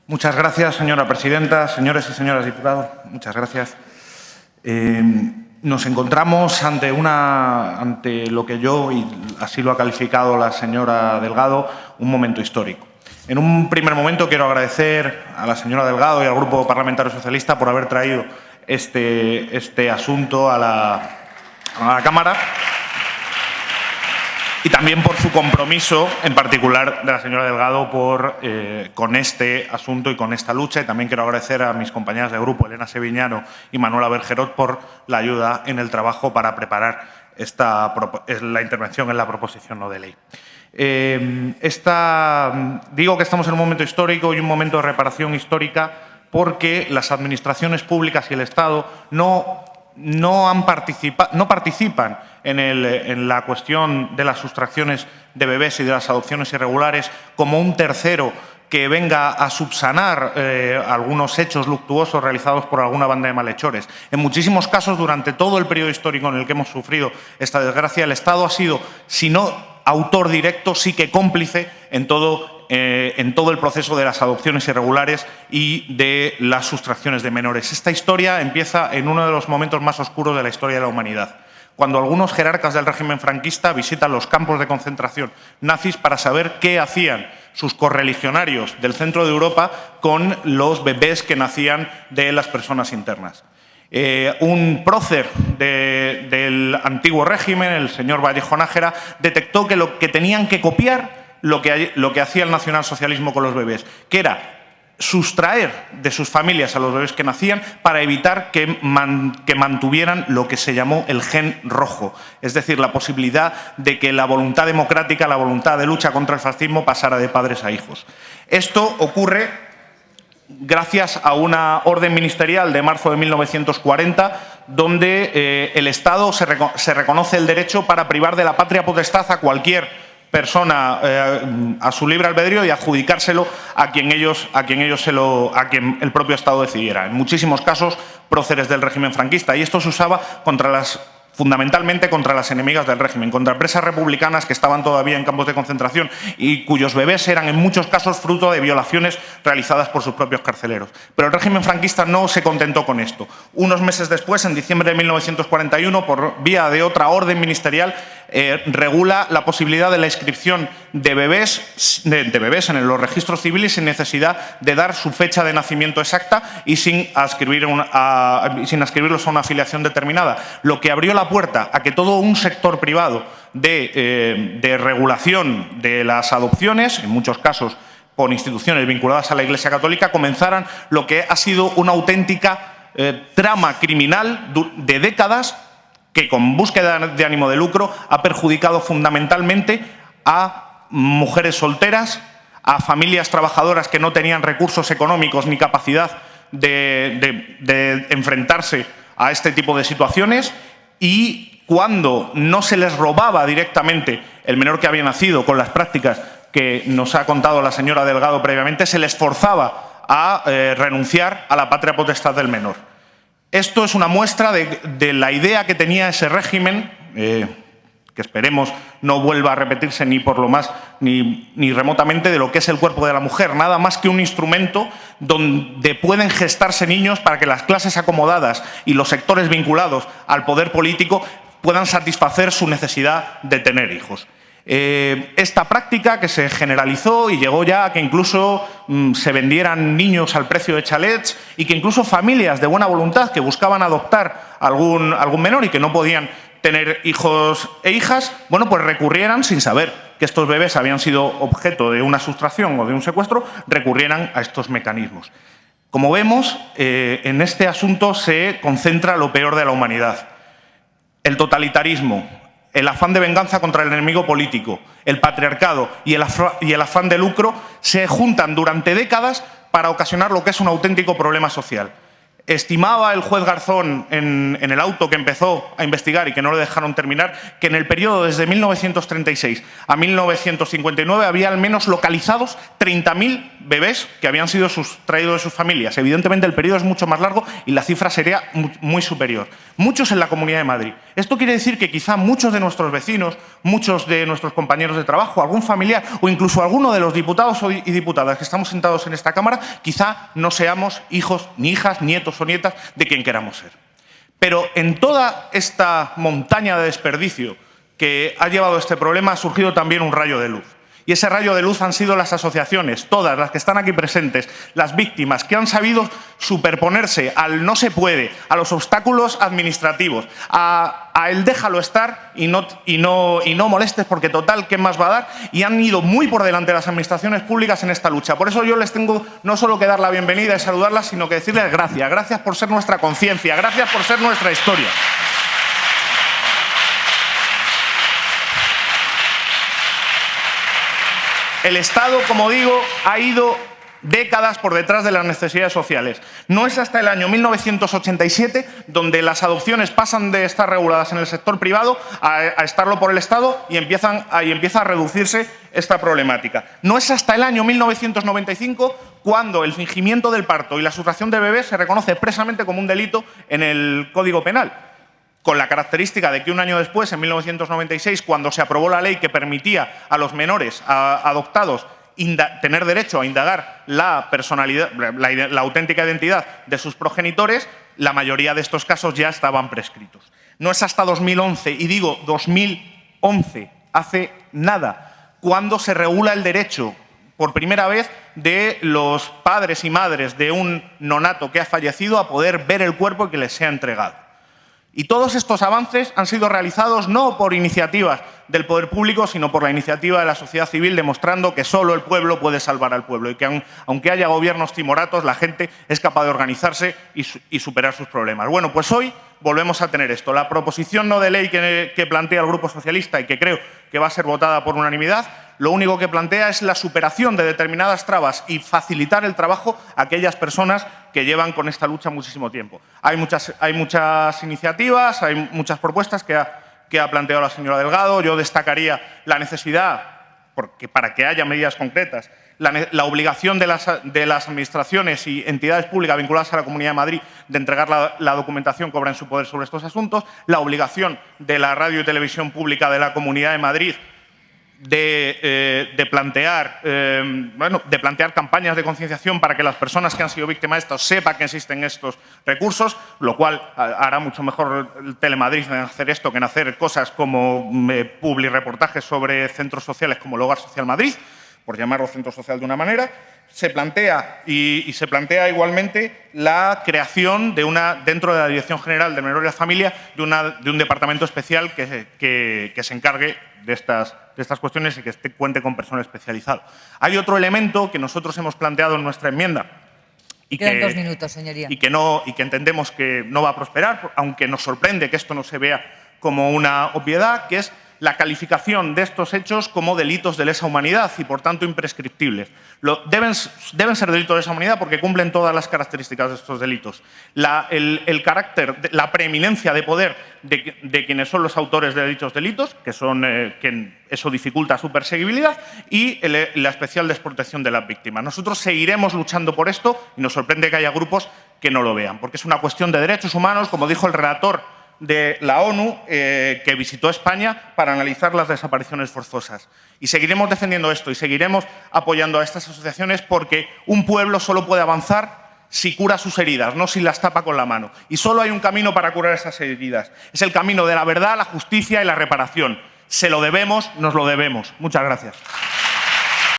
Muchas gracias, señora presidenta. Señores y señoras diputados, muchas gracias. Nos encontramos ante lo que yo, y así lo ha calificado la señora Delgado, un momento histórico. En un primer momento quiero agradecer a la señora Delgado y al Grupo Parlamentario Socialista por haber traído este asunto a la Cámara, y también por su compromiso, en particular de la señora Delgado, con este asunto y con esta lucha. Y también quiero agradecer a mis compañeras de grupo, Elena Seviñano y Manuela Bergerot, por la ayuda en el trabajo para preparar la intervención en la proposición no de ley. Digo que estamos en un momento histórico y un momento de reparación histórica porque las administraciones públicas y el Estado no participan en la cuestión de las sustracciones de bebés y de las adopciones irregulares como un tercero que venga a subsanar algunos hechos luctuosos realizados por alguna banda de malhechores. En muchísimos casos, durante todo el periodo histórico en el que hemos sufrido esta desgracia, el Estado ha sido, si no autor directo, sí que cómplice en todo el proceso de las adopciones irregulares y de las sustracciones de menores. Esta historia empieza en uno de los momentos más oscuros de la historia de la humanidad, cuando algunos jerarcas del régimen franquista visitan los campos de concentración nazis para saber qué hacían sus correligionarios del centro de Europa con los bebés que nacían de las personas internas. Un prócer del antiguo régimen, el señor Vallejo Nájera, detectó que lo que tenían que copiar lo que hacía el nacionalsocialismo con los bebés, que era sustraer de sus familias a los bebés que nacían para evitar que mantuvieran lo que se llamó el gen rojo, es decir, la posibilidad de que la voluntad democrática, la voluntad de lucha contra el fascismo pasara de padres a hijos. Esto ocurre gracias a una orden ministerial de marzo de 1940, donde el Estado se reconoce el derecho para privar de la patria potestad a cualquier persona a su libre albedrío y adjudicárselo a quien el propio Estado decidiera. En muchísimos casos, próceres del régimen franquista. Y esto se usaba fundamentalmente contra las enemigas del régimen, contra presas republicanas que estaban todavía en campos de concentración y cuyos bebés eran en muchos casos fruto de violaciones realizadas por sus propios carceleros. Pero el régimen franquista no se contentó con esto. Unos meses después, en diciembre de 1941, por vía de otra orden ministerial, regula la posibilidad de la inscripción de bebés en los registros civiles sin necesidad de dar su fecha de nacimiento exacta y sin adscribirlos a una afiliación determinada, lo que abrió la puerta a que todo un sector privado de regulación de las adopciones, en muchos casos por instituciones vinculadas a la Iglesia Católica, comenzaran lo que ha sido una auténtica trama criminal de décadas que, con búsqueda de ánimo de lucro, ha perjudicado fundamentalmente a mujeres solteras, a familias trabajadoras que no tenían recursos económicos ni capacidad de enfrentarse a este tipo de situaciones, y cuando no se les robaba directamente el menor que había nacido con las prácticas que nos ha contado la señora Delgado previamente, se les forzaba a renunciar a la patria potestad del menor. Esto es una muestra de la idea que tenía ese régimen, que esperemos no vuelva a repetirse ni por lo más ni remotamente, de lo que es el cuerpo de la mujer, nada más que un instrumento donde pueden gestarse niños para que las clases acomodadas y los sectores vinculados al poder político puedan satisfacer su necesidad de tener hijos. Esta práctica, que se generalizó y llegó ya a que incluso se vendieran niños al precio de chalets, y que incluso familias de buena voluntad que buscaban adoptar algún menor y que no podían tener hijos e hijas, bueno, pues recurrieran, sin saber que estos bebés habían sido objeto de una sustracción o de un secuestro, recurrieran a estos mecanismos. Como vemos, en este asunto se concentra lo peor de la humanidad: el totalitarismo, el afán de venganza contra el enemigo político, el patriarcado y el afán de lucro se juntan durante décadas para ocasionar lo que es un auténtico problema social. Estimaba el juez Garzón en el auto que empezó a investigar y que no le dejaron terminar, que en el periodo desde 1936 a 1959 había al menos localizados 30.000 bebés que habían sido sustraídos de sus familias. Evidentemente, el periodo es mucho más largo y la cifra sería muy superior. Muchos en la Comunidad de Madrid. Esto quiere decir que quizá muchos de nuestros vecinos, muchos de nuestros compañeros de trabajo, algún familiar o incluso alguno de los diputados y diputadas que estamos sentados en esta Cámara, quizá no seamos hijos, ni hijas, nietos o nietas de quien queramos ser. Pero en toda esta montaña de desperdicio que ha llevado este problema ha surgido también un rayo de luz. Y ese rayo de luz han sido las asociaciones, todas las que están aquí presentes, las víctimas, que han sabido superponerse al no se puede, a los obstáculos administrativos, a el déjalo estar y no molestes porque total, ¿qué más va a dar? Y han ido muy por delante de las administraciones públicas en esta lucha. Por eso yo les tengo no solo que dar la bienvenida y saludarlas, sino que decirles gracias. Gracias por ser nuestra conciencia, gracias por ser nuestra historia. El Estado, como digo, ha ido décadas por detrás de las necesidades sociales. No es hasta el año 1987 donde las adopciones pasan de estar reguladas en el sector privado a estarlo por el Estado y empieza a reducirse esta problemática. No es hasta el año 1995 cuando el fingimiento del parto y la sustracción de bebés se reconoce expresamente como un delito en el Código Penal, con la característica de que un año después, en 1996, cuando se aprobó la ley que permitía a los menores adoptados tener derecho a indagar la personalidad, la auténtica identidad de sus progenitores, la mayoría de estos casos ya estaban prescritos. No es hasta 2011, y digo 2011, hace nada, cuando se regula el derecho por primera vez de los padres y madres de un nonato que ha fallecido a poder ver el cuerpo que les sea entregado. Y todos estos avances han sido realizados no por iniciativas del poder público, sino por la iniciativa de la sociedad civil, demostrando que solo el pueblo puede salvar al pueblo y que aunque haya gobiernos timoratos, la gente es capaz de organizarse y superar sus problemas. Bueno, pues hoy volvemos a tener esto. La proposición no de ley que plantea el Grupo Socialista y que creo que va a ser votada por unanimidad, lo único que plantea es la superación de determinadas trabas y facilitar el trabajo a aquellas personas que llevan con esta lucha muchísimo tiempo. Hay muchas iniciativas, hay muchas propuestas que ha planteado la señora Delgado. Yo destacaría la necesidad, porque para que haya medidas concretas, la obligación de las administraciones y entidades públicas vinculadas a la Comunidad de Madrid de entregar la documentación que obra en su poder sobre estos asuntos, la obligación de la radio y televisión pública de la Comunidad de Madrid de plantear campañas de concienciación para que las personas que han sido víctimas de esto sepan que existen estos recursos, lo cual hará mucho mejor el Telemadrid en hacer esto que en hacer cosas como publireportajes sobre centros sociales como el Hogar Social Madrid, por llamarlo centro social de una manera. Se plantea y se plantea igualmente la creación dentro de la Dirección General de Menores y la Familia de un departamento especial que se encargue de estas cuestiones y que cuente con personal especializado. Hay otro elemento que nosotros hemos planteado en nuestra enmienda y Quedan 2 minutos, señoría. y que entendemos que no va a prosperar, aunque nos sorprende que esto no se vea como una obviedad, que es la calificación de estos hechos como delitos de lesa humanidad y, por tanto, imprescriptibles. Deben ser delitos de lesa humanidad porque cumplen todas las características de estos delitos. El carácter, la preeminencia de poder de quienes son los autores de dichos delitos, que eso dificulta su perseguibilidad, y la especial desprotección de las víctimas. Nosotros seguiremos luchando por esto y nos sorprende que haya grupos que no lo vean, porque es una cuestión de derechos humanos, como dijo el relator de la ONU que visitó España para analizar las desapariciones forzosas. Y seguiremos defendiendo esto y seguiremos apoyando a estas asociaciones porque un pueblo solo puede avanzar si cura sus heridas, no si las tapa con la mano. Y solo hay un camino para curar esas heridas. Es el camino de la verdad, la justicia y la reparación. Se lo debemos, nos lo debemos. Muchas gracias.